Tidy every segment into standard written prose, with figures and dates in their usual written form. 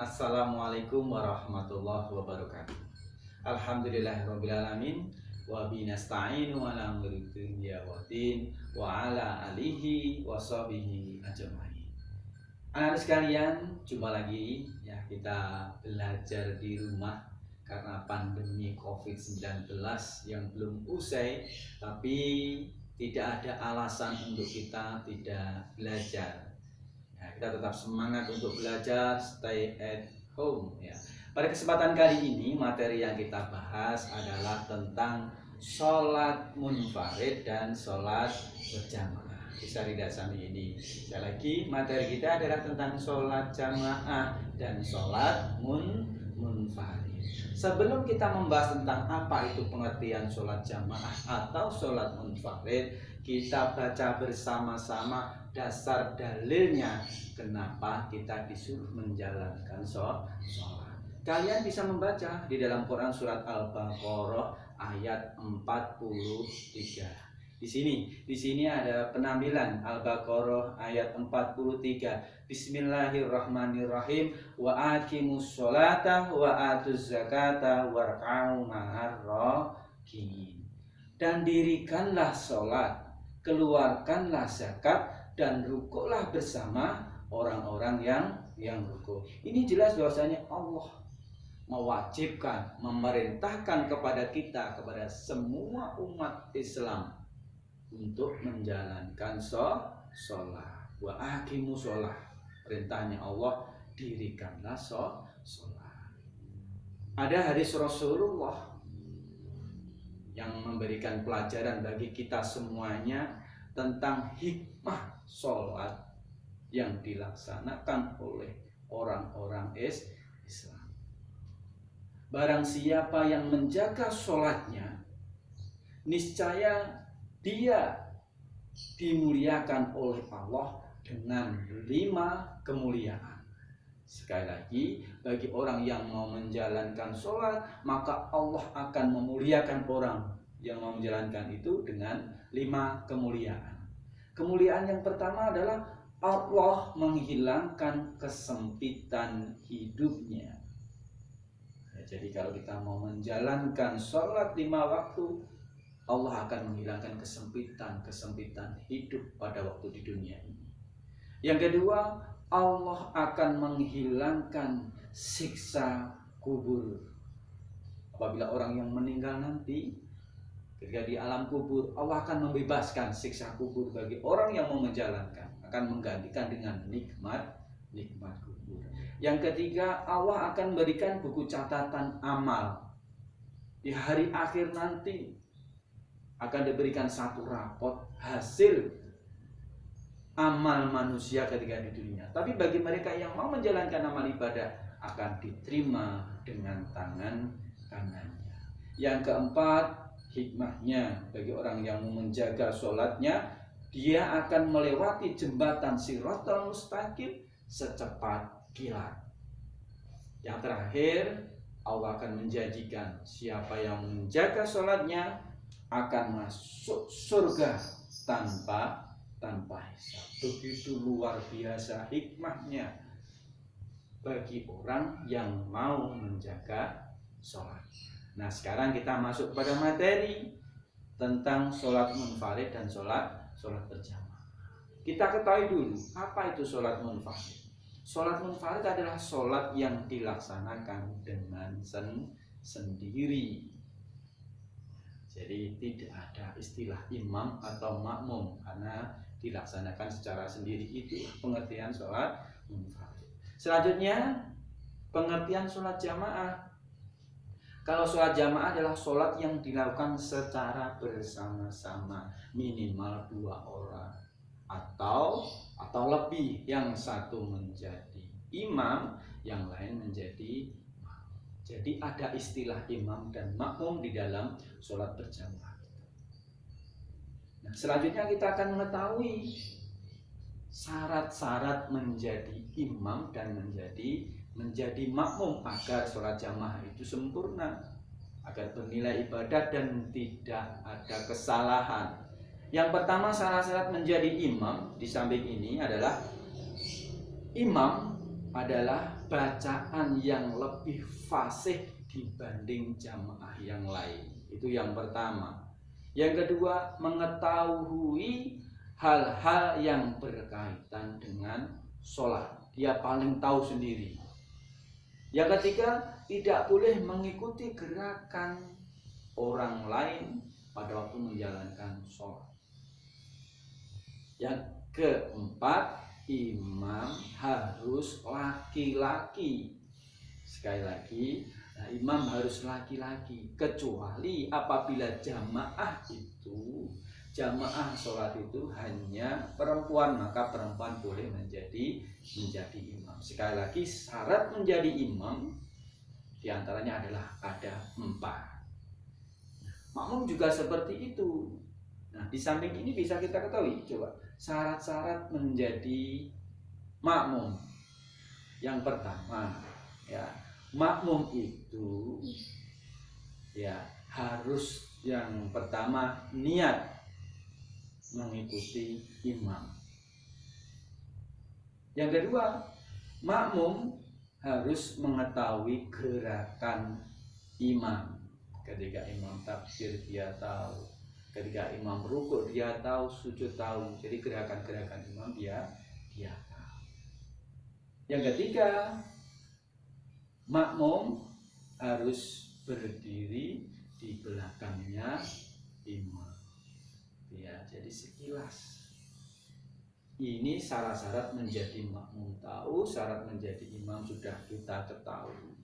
Assalamualaikum warahmatullahi wabarakatuh. Alhamdulillahirrabbilalamin. Wa binasta'inu ala umuri dunya waddin wa ala alihi wa sahbihi ajma'in. Anak-anak sekalian, jumpa lagi ya, kita belajar di rumah karena pandemi COVID-19 yang belum usai, tapi tidak ada alasan untuk kita tidak belajar. Ya, kita tetap semangat untuk belajar, stay at home ya. Pada kesempatan kali ini materi yang kita bahas adalah tentang sholat munfarid dan sholat berjamaah. Bisa tidak sampai ini. Sekali lagi materi kita adalah tentang sholat jamaah dan sholat munfarid. Sebelum kita membahas tentang apa itu pengertian sholat jamaah atau sholat munfarid, kita baca bersama-sama dasar dalilnya kenapa kita disuruh menjalankan sholat. Kalian bisa membaca di dalam Quran surat Al-Baqarah ayat 43. Di sini ada penampilan Al-Baqarah ayat 43. Bismillahirrahmanirrahim. Wa aqimus sholata wa atuz zakata warka'u ma'ar rakiin. Dan dirikanlah sholat, keluarkanlah zakat, dan rukuklah bersama orang-orang yang rukuk. Ini jelas bahwasanya Allah mewajibkan, memerintahkan kepada kita, kepada semua umat Islam untuk menjalankan sholat. Wa aqimus sholat. Perintahnya Allah, dirikanlah sholat. Ada hadis Rasulullah yang memberikan pelajaran bagi kita semuanya tentang hikmah sholat yang dilaksanakan oleh orang-orang Islam. Barang siapa yang menjaga sholatnya, niscaya dia dimuliakan oleh Allah dengan 5 kemuliaan. Sekali lagi, bagi orang yang mau menjalankan sholat, maka Allah akan memuliakan orang yang mau menjalankan itu dengan 5 kemuliaan. Kemuliaan yang pertama adalah Allah menghilangkan kesempitan hidupnya. Jadi kalau kita mau menjalankan sholat 5 waktu, Allah akan menghilangkan kesempitan hidup pada waktu di dunia ini. Yang kedua, Allah akan menghilangkan siksa kubur. Apabila orang yang meninggal nanti, ketika di alam kubur, Allah akan membebaskan siksa kubur bagi orang yang mau menjalankan, akan menggantikan dengan nikmat kubur. Yang ketiga, Allah akan berikan buku catatan amal. Di hari akhir nanti akan diberikan satu rapot hasil amal manusia ketika di dunia. Tapi bagi mereka yang mau menjalankan amal ibadah akan diterima dengan tangan kanannya. Yang keempat, hikmahnya bagi orang yang menjaga sholatnya, dia akan melewati jembatan Shiratal Mustaqim secepat kilat. Yang terakhir, Allah akan menjanjikan siapa yang menjaga sholatnya akan masuk surga tanpa hisab. Begitu luar biasa hikmahnya bagi orang yang mau menjaga sholat. Nah, sekarang kita masuk pada materi tentang sholat munfarid dan sholat berjamaah. Kita ketahui dulu apa itu sholat munfarid. Sholat munfarid adalah sholat yang dilaksanakan dengan sendiri. Jadi tidak ada istilah imam atau makmum karena dilaksanakan secara sendiri. Itu pengertian sholat munfarid. Selanjutnya pengertian sholat jamaah. Kalau sholat jamaah adalah sholat yang dilakukan secara bersama-sama, minimal 2 orang atau lebih, yang satu menjadi imam, yang lain menjadi makmum. Jadi ada istilah imam dan makmum di dalam sholat berjamaah. Nah, selanjutnya kita akan mengetahui syarat-syarat menjadi imam dan menjadi makmum agar sholat jamaah itu sempurna, agar bernilai ibadah dan tidak ada kesalahan. Yang pertama, syarat-syarat menjadi imam di samping ini adalah imam adalah bacaan yang lebih fasih dibanding jamaah yang lain. Itu yang pertama. Yang kedua, mengetahui hal-hal yang berkaitan dengan sholat. Dia paling tahu sendiri. Yang ketiga, tidak boleh mengikuti gerakan orang lain pada waktu menjalankan sholat. Yang keempat, imam harus laki-laki. Sekali lagi, imam harus laki-laki, kecuali apabila jamaah sholat itu hanya perempuan, maka perempuan boleh menjadi imam. Sekali lagi, syarat menjadi imam diantaranya adalah ada 4. Makmum juga seperti itu. Nah, di samping ini bisa kita ketahui, coba syarat-syarat menjadi makmum. Yang pertama, ya, makmum itu ya harus yang pertama niat mengikuti imam. Yang kedua, makmum harus mengetahui gerakan imam. Ketika imam takbir dia tahu, ketika imam rukuk dia tahu, sujud tahu. Jadi gerakan-gerakan imam dia tahu. Yang ketiga, makmum harus berdiri di belakangnya imam. Ya, jadi sekilas ini syarat-syarat menjadi makmum tahu, syarat menjadi imam sudah kita ketahui.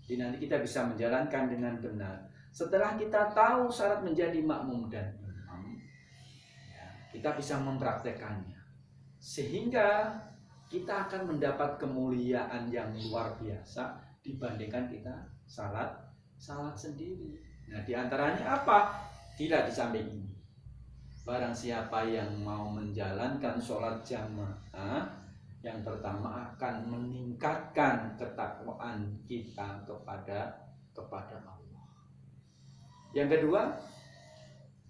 Jadi nanti kita bisa menjalankan dengan benar. Setelah kita tahu syarat menjadi makmum dan imam, ya, kita bisa mempraktekannya. Sehingga kita akan mendapat kemuliaan yang luar biasa dibandingkan kita salat sendiri. Nah, diantaranya apa? Tidak di samping ini. Barang siapa yang mau menjalankan sholat jamaah, yang pertama akan meningkatkan ketakwaan kita kepada Allah. Yang kedua,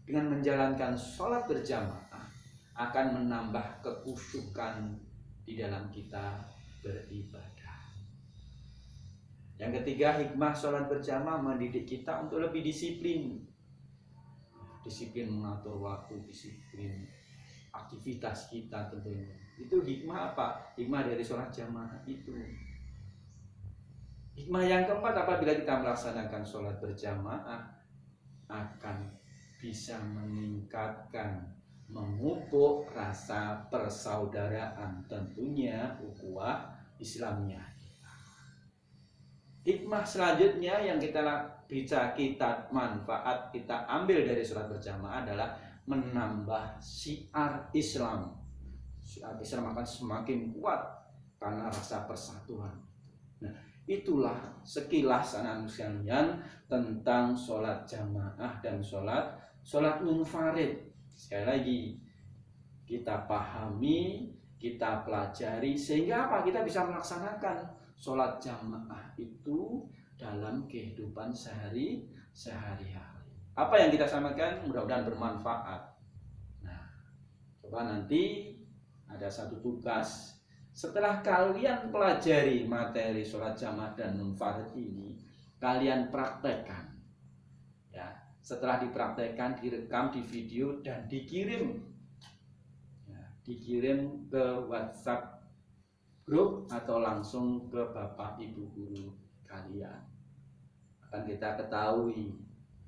dengan menjalankan sholat berjamaah akan menambah kekhusyukan di dalam kita beribadah. Yang ketiga, hikmah sholat berjamaah mendidik kita untuk lebih disiplin mengatur waktu, disiplin aktivitas kita tentunya. Itu hikmah apa? Hikmah dari sholat jamaah itu. Hikmah yang keempat, apabila kita melaksanakan sholat berjamaah akan bisa meningkatkan, memupuk rasa persaudaraan, tentunya ukhuwah Islamiyah. Hikmah selanjutnya yang kita manfaat kita ambil dari sholat berjamaah adalah menambah syiar Islam. Syiar Islam akan semakin kuat karena rasa persatuan. Nah, itulah sekilas anak-anak sekalian tentang sholat jamaah dan sholat munfarid. Sekali lagi, kita pahami, kita pelajari, sehingga apa? Kita bisa melaksanakan sholat jamaah itu dalam kehidupan sehari-hari. Apa yang kita samakan mudah-mudahan bermanfaat. Nah, coba nanti ada satu tugas. Setelah kalian pelajari materi sholat jamaah dan munfarid ini, kalian praktekkan. Ya, setelah dipraktekkan, direkam di video dan dikirim. Ya, dikirim ke WhatsApp grup atau langsung ke Bapak Ibu guru kalian. Akan kita ketahui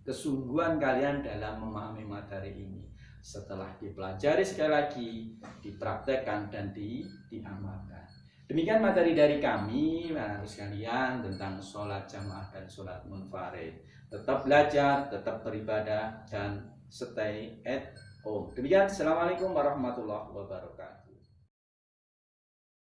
kesungguhan kalian dalam memahami materi ini. Setelah dipelajari sekali lagi, dipraktekkan dan diamalkan. Demikian materi dari kami, anak sekalian, tentang sholat jamaah dan sholat munfarid. Tetap belajar, tetap beribadah, dan stay at home. Demikian, assalamualaikum warahmatullahi wabarakatuh.